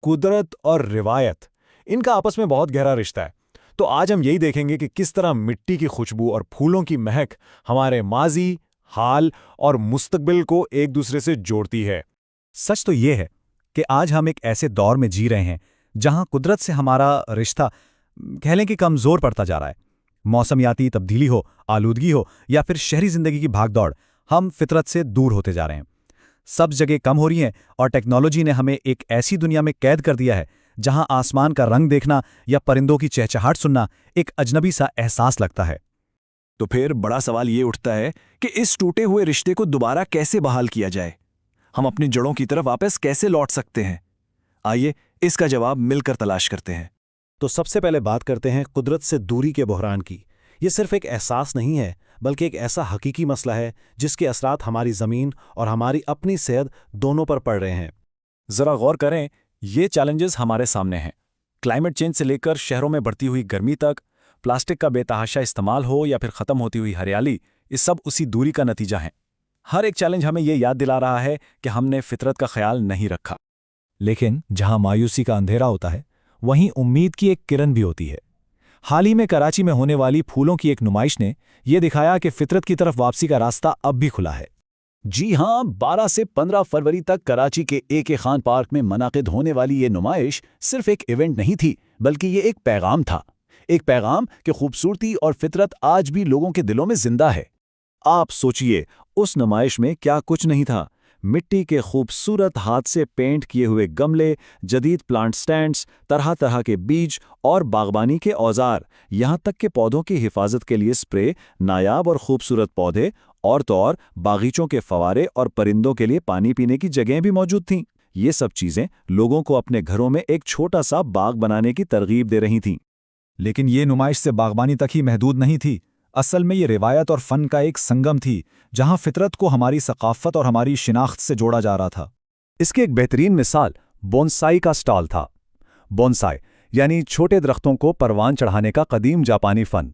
قدرت اور روایت، ان کا آپس میں بہت گہرا رشتہ ہے۔ تو آج ہم یہی دیکھیں گے کہ کس طرح مٹی کی خوشبو اور پھولوں کی مہک ہمارے ماضی، حال اور مستقبل کو ایک دوسرے سے جوڑتی ہے۔ سچ تو یہ ہے کہ آج ہم ایک ایسے دور میں جی رہے ہیں جہاں قدرت سے ہمارا رشتہ کہہ لیں کہ کمزور پڑتا جا رہا ہے۔ موسمیاتی تبدیلی ہو، آلودگی ہو یا پھر شہری زندگی کی بھاگ دوڑ، ہم فطرت سے دور ہوتے جا رہے ہیں۔ سب جگہ کم ہو رہی ہیں اور ٹیکنالوجی نے ہمیں ایک ایسی دنیا میں قید کر دیا ہے جہاں آسمان کا رنگ دیکھنا یا پرندوں کی چہچہاٹ سننا ایک اجنبی سا احساس لگتا ہے۔ تو پھر بڑا سوال یہ اٹھتا ہے کہ اس ٹوٹے ہوئے رشتے کو دوبارہ کیسے بحال کیا جائے؟ ہم اپنی جڑوں کی طرف واپس کیسے لوٹ سکتے ہیں؟ آئیے اس کا جواب مل کر تلاش کرتے ہیں۔ تو سب سے پہلے بات کرتے ہیں قدرت سے دوری کے بحران کی۔ یہ صرف ایک احساس نہیں ہے، بلکہ ایک ایسا حقیقی مسئلہ ہے جس کے اثرات ہماری زمین اور ہماری اپنی صحت دونوں پر پڑ رہے ہیں۔ ذرا غور کریں، یہ چیلنجز ہمارے سامنے ہیں۔ کلائمیٹ چینج سے لے کر شہروں میں بڑھتی ہوئی گرمی تک، پلاسٹک کا بے تحاشا استعمال ہو یا پھر ختم ہوتی ہوئی ہریالی، یہ سب اسی دوری کا نتیجہ ہیں۔ ہر ایک چیلنج ہمیں یہ یاد دلا رہا ہے کہ ہم نے فطرت کا خیال نہیں رکھا۔ لیکن جہاں مایوسی کا اندھیرا ہوتا ہے، وہیں امید کی ایک کرن بھی ہوتی ہے۔ حال ہی میں کراچی میں ہونے والی پھولوں کی ایک نمائش نے یہ دکھایا کہ فطرت کی طرف واپسی کا راستہ اب بھی کھلا ہے۔ جی ہاں، 12 سے 15 فروری تک کراچی کے AK خان پارک میں منعقد ہونے والی یہ نمائش صرف ایک ایونٹ نہیں تھی، بلکہ یہ ایک پیغام تھا۔ ایک پیغام کہ خوبصورتی اور فطرت آج بھی لوگوں کے دلوں میں زندہ ہے۔ آپ سوچئے، اس نمائش میں کیا کچھ نہیں تھا؟ مٹی کے خوبصورت ہاتھ سے پینٹ کیے ہوئے گملے، جدید پلانٹ سٹینڈز، طرح طرح کے بیج اور باغبانی کے اوزار، یہاں تک کہ پودوں کی حفاظت کے لیے سپرے، نایاب اور خوبصورت پودے، اور تو اور باغیچوں کے فوارے اور پرندوں کے لیے پانی پینے کی جگہیں بھی موجود تھیں۔ یہ سب چیزیں لوگوں کو اپنے گھروں میں ایک چھوٹا سا باغ بنانے کی ترغیب دے رہی تھیں۔ لیکن یہ نمائش سے باغبانی تک ہی محدود نہیں تھی۔ اصل میں یہ روایت اور فن کا ایک سنگم تھی، جہاں فطرت کو ہماری ثقافت اور ہماری شناخت سے جوڑا جا رہا تھا۔ اس کی ایک بہترین مثال بونسائی کا سٹال تھا۔ بونسائی یعنی چھوٹے درختوں کو پروان چڑھانے کا قدیم جاپانی فن۔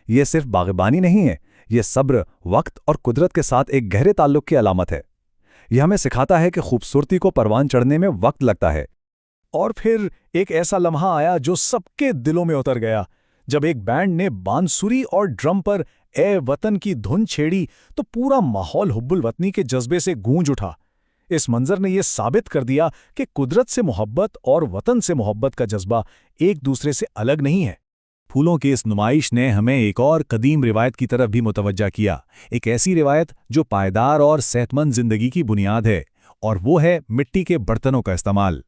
یہ صرف باغبانی نہیں ہے، یہ صبر، وقت اور قدرت کے ساتھ ایک گہرے تعلق کی علامت ہے۔ یہ ہمیں سکھاتا ہے کہ خوبصورتی کو پروان چڑھنے میں وقت لگتا ہے۔ اور پھر ایک ایسا لمحہ آیا جو سب کے دلوں میں اتر گیا۔ جب ایک بینڈ نے بانسری اور ڈرم پر اے وطن کی دھن چھیڑی تو پورا ماحول حب الوطنی کے جذبے سے گونج اٹھا۔ اس منظر نے یہ ثابت کر دیا کہ قدرت سے محبت اور وطن سے محبت کا جذبہ ایک دوسرے سے الگ نہیں ہے۔ پھولوں کی اس نمائش نے ہمیں ایک اور قدیم روایت کی طرف بھی متوجہ کیا، ایک ایسی روایت جو پائیدار اور صحت مند زندگی کی بنیاد ہے، اور وہ ہے مٹی کے برتنوں کا استعمال۔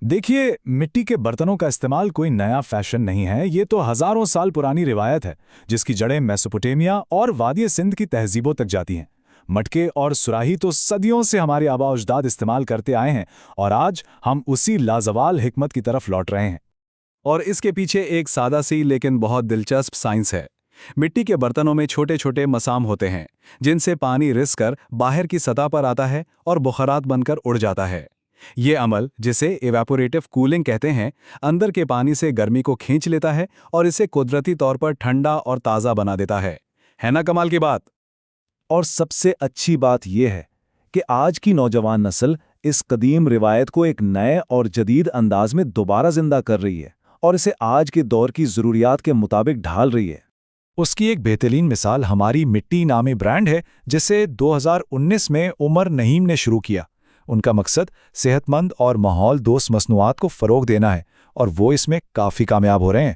دیکھیے، مٹی کے برتنوں کا استعمال کوئی نیا فیشن نہیں ہے، یہ تو ہزاروں سال پرانی روایت ہے جس کی جڑیں میسوپوٹیمیا اور وادی سندھ کی تہذیبوں تک جاتی ہیں۔ مٹکے اور سراہی تو صدیوں سے ہمارے آباء و اجداد استعمال کرتے آئے ہیں، اور آج ہم اسی لازوال حکمت کی طرف لوٹ رہے ہیں۔ اور اس کے پیچھے ایک سادہ سی لیکن بہت دلچسپ سائنس ہے۔ مٹی کے برتنوں میں چھوٹے چھوٹے مسام ہوتے ہیں جن سے پانی رس کر باہر کی سطح پر آتا ہے اور بخارات بن کر اڑ جاتا ہے۔ یہ عمل، جسے ایواپوریٹو کولنگ کہتے ہیں، اندر کے پانی سے گرمی کو کھینچ لیتا ہے اور اسے قدرتی طور پر ٹھنڈا اور تازہ بنا دیتا ہے نا کمال کی بات؟ اور سب سے اچھی بات یہ ہے کہ آج کی نوجوان نسل اس قدیم روایت کو ایک نئے اور جدید انداز میں دوبارہ زندہ کر رہی ہے اور اسے آج کے دور کی ضروریات کے مطابق ڈھال رہی ہے۔ اس کی ایک بہترین مثال ہماری مٹی نامی برانڈ ہے، جسے 2019 میں عمر نعیم نے شروع کیا۔ ان کا مقصد صحت مند اور ماحول دوست مصنوعات کو فروغ دینا ہے، اور وہ اس میں کافی کامیاب ہو رہے ہیں۔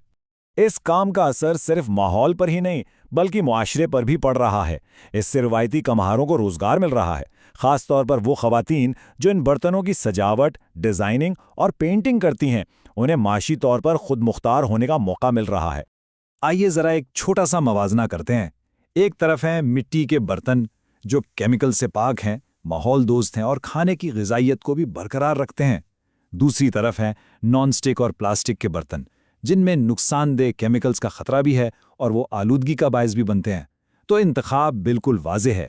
اس کام کا اثر صرف ماحول پر ہی نہیں بلکہ معاشرے پر بھی پڑ رہا ہے۔ اس سے روایتی کمہاروں کو روزگار مل رہا ہے، خاص طور پر وہ خواتین جو ان برتنوں کی سجاوٹ، ڈیزائننگ اور پینٹنگ کرتی ہیں۔ انہیں معاشی طور پر خود مختار ہونے کا موقع مل رہا ہے۔ آئیے ذرا ایک چھوٹا سا موازنہ کرتے ہیں۔ ایک طرف ہیں مٹی کے برتن جو کیمیکل سے پاک ہیں، ماحول دوست ہیں اور کھانے کی غذائیت کو بھی برقرار رکھتے ہیں۔ دوسری طرف ہیں نان سٹک اور پلاسٹک کے برتن جن میں نقصان دہ کیمیکلز کا خطرہ بھی ہے اور وہ آلودگی کا باعث بھی بنتے ہیں۔ تو انتخاب بالکل واضح ہے۔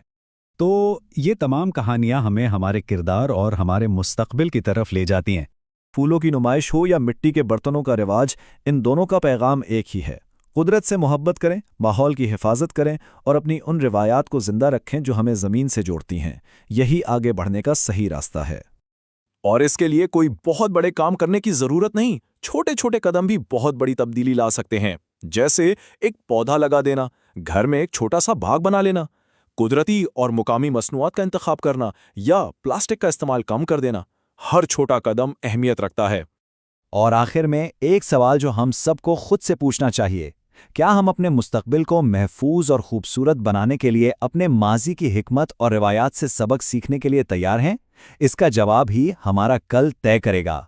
تو یہ تمام کہانیاں ہمیں ہمارے کردار اور ہمارے مستقبل کی طرف لے جاتی ہیں۔ پھولوں کی نمائش ہو یا مٹی کے برتنوں کا رواج، ان دونوں کا پیغام ایک ہی ہے۔ قدرت سے محبت کریں، ماحول کی حفاظت کریں اور اپنی ان روایات کو زندہ رکھیں جو ہمیں زمین سے جوڑتی ہیں۔ یہی آگے بڑھنے کا صحیح راستہ ہے۔ اور اس کے لیے کوئی بہت بڑے کام کرنے کی ضرورت نہیں، چھوٹے چھوٹے قدم بھی بہت بڑی تبدیلی لا سکتے ہیں، جیسے ایک پودا لگا دینا، گھر میں ایک چھوٹا سا باغ بنا لینا، قدرتی اور مقامی مصنوعات کا انتخاب کرنا یا پلاسٹک کا استعمال کم کر دینا۔ ہر چھوٹا قدم اہمیت رکھتا ہے۔ اور آخر میں ایک سوال جو ہم سب کو خود سے پوچھنا چاہیے، کیا ہم اپنے مستقبل کو محفوظ اور خوبصورت بنانے کے لیے اپنے ماضی کی حکمت اور روایات سے سبق سیکھنے کے لیے تیار ہیں؟ اس کا جواب ہی ہمارا کل طے کرے گا۔